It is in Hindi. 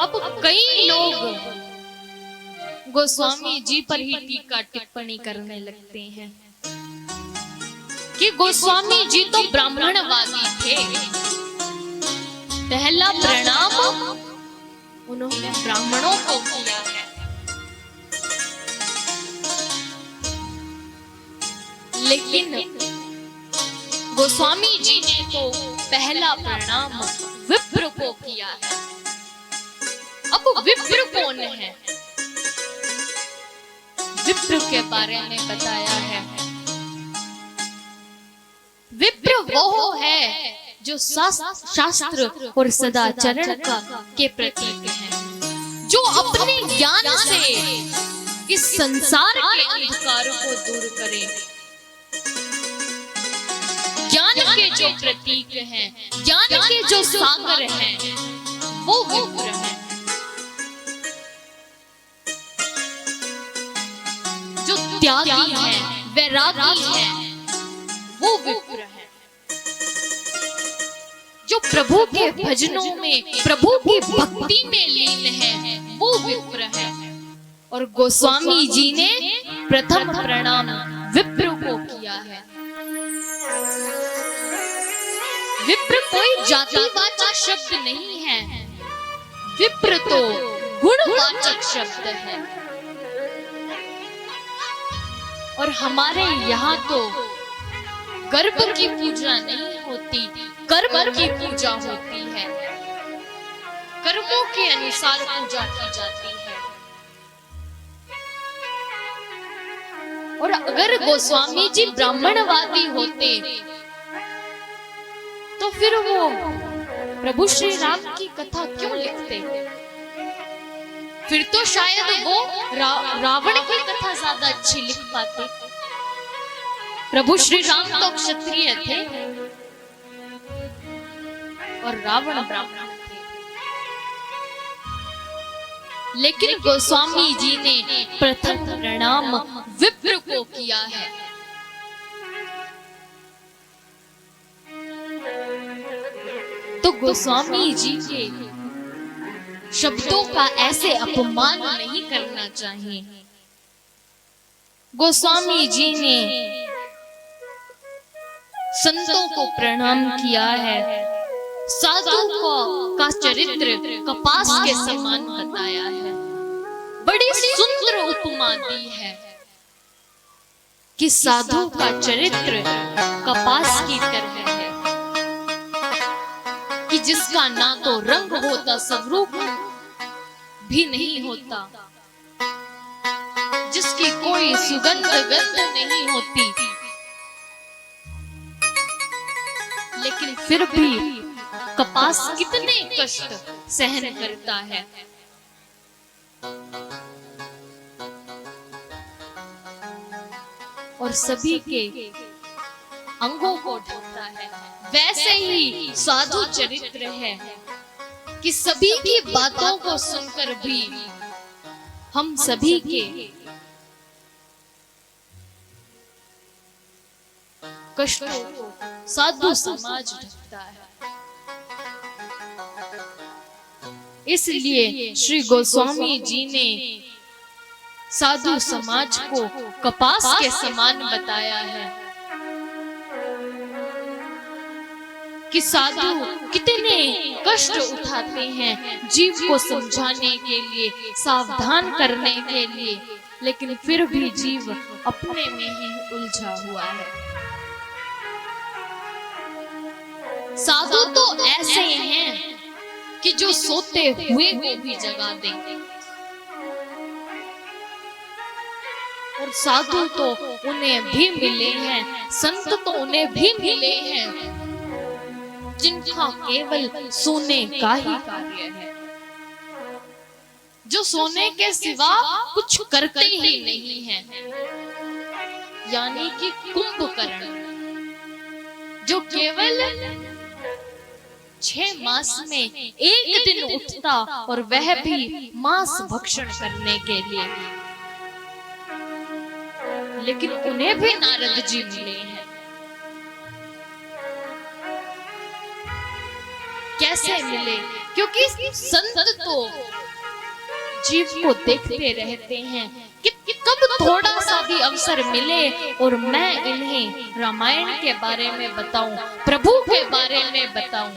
अब कई लोग गोस्वामी जी पर ही टीका टिप्पणी करने लगते हैं कि गोस्वामी जी तो ब्राह्मणवादी थे, पहला प्रणाम उन्होंने ब्राह्मणों को किया है। लेकिन गोस्वामी जी ने तो पहला प्रणाम विप्र को किया है। अब विप्र कौन है? विप्र के बारे में बताया है। विप्र वो है जो शास्त्र और सदाचरण के प्रतीक है, जो अपने ज्ञान से इस संसार के अंधकारों को दूर करे। ज्ञान के जो प्रतीक हैं, ज्ञान के जो सागर हैं, वो विप्र है। जो त्यागी है, वैरागी है, वो विप्र है। जो प्रभु के भजनों में, प्रभु की भक्ति में लीन है, वो विप्र है। और गोस्वामी जी ने प्रथम प्रणाम विप्र को किया है। विप्र कोई जातिवाचक शब्द नहीं है, विप्र तो गुणवाचक शब्द है। और हमारे यहाँ तो गर्भ की पूजा नहीं होती, कर्म की पूजा होती है। कर्मों के अनुसार पूजा की जाती है। और अगर गोस्वामी जी ब्राह्मणवादी होते तो फिर वो प्रभु श्री राम की कथा क्यों लिखते? फिर तो शायद वो रावण की कथा ज्यादा अच्छी लिख पाते। प्रभु श्री राम तो क्षत्रिय थे और रावण ब्राह्मण थे। लेकिन गोस्वामी जी ने प्रथम प्रणाम विप्र को किया है। तो गोस्वामी जी के शब्दों का ऐसे अपमान नहीं करना चाहिए। गोस्वामी जी ने संतों को प्रणाम किया है, साधु का चरित्र कपास के समान बताया है। बड़ी सुंदर उपमा दी है कि साधु का चरित्र कपास की तरह है, कि जिसका ना तो रंग होता, स्वरूप भी नहीं होता, जिसकी कोई सुगंध गंध नहीं होती, लेकिन फिर भी कपास कितने कष्ट सहन करता है। और सभी के अंगों को ढकता है। वैसे ही साधु चरित्र है कि सभी की बातों को सुनकर भी हम सभी के कष्टों को साधु समाज ढकता है। इसलिए श्री गोस्वामी जी ने साधु समाज को कपास के समान बताया है कि साधु कितने कष्ट उठाते हैं जीव को समझाने के लिए, सावधान करने के लिए, लेकिन फिर भी जीव अपने में ही उलझा हुआ है। साधु तो ऐसे हैं कि जो सोते हुए को भी जगा देंगे, और साधु तो उन्हें भी मिले हैं, संत तो उन्हें भी मिले हैं जिनका केवल सोने का ही कार्य है, जो सोने के सिवा कुछ करते ही नहीं हैं, यानी कि कुंभकर्ण, जो केवल 6 मास में एक दिन उठता और वह भी मांस भक्षण करने के लिए। लेकिन उन्हें भी नारद जी मिले हैं। कैसे मिले, क्योंकि संत तो जीव को देखते रहते हैं कि कब थोड़ा सा भी अवसर मिले और मैं इन्हें रामायण के बारे में बताऊं, प्रभु के बारे में बताऊं।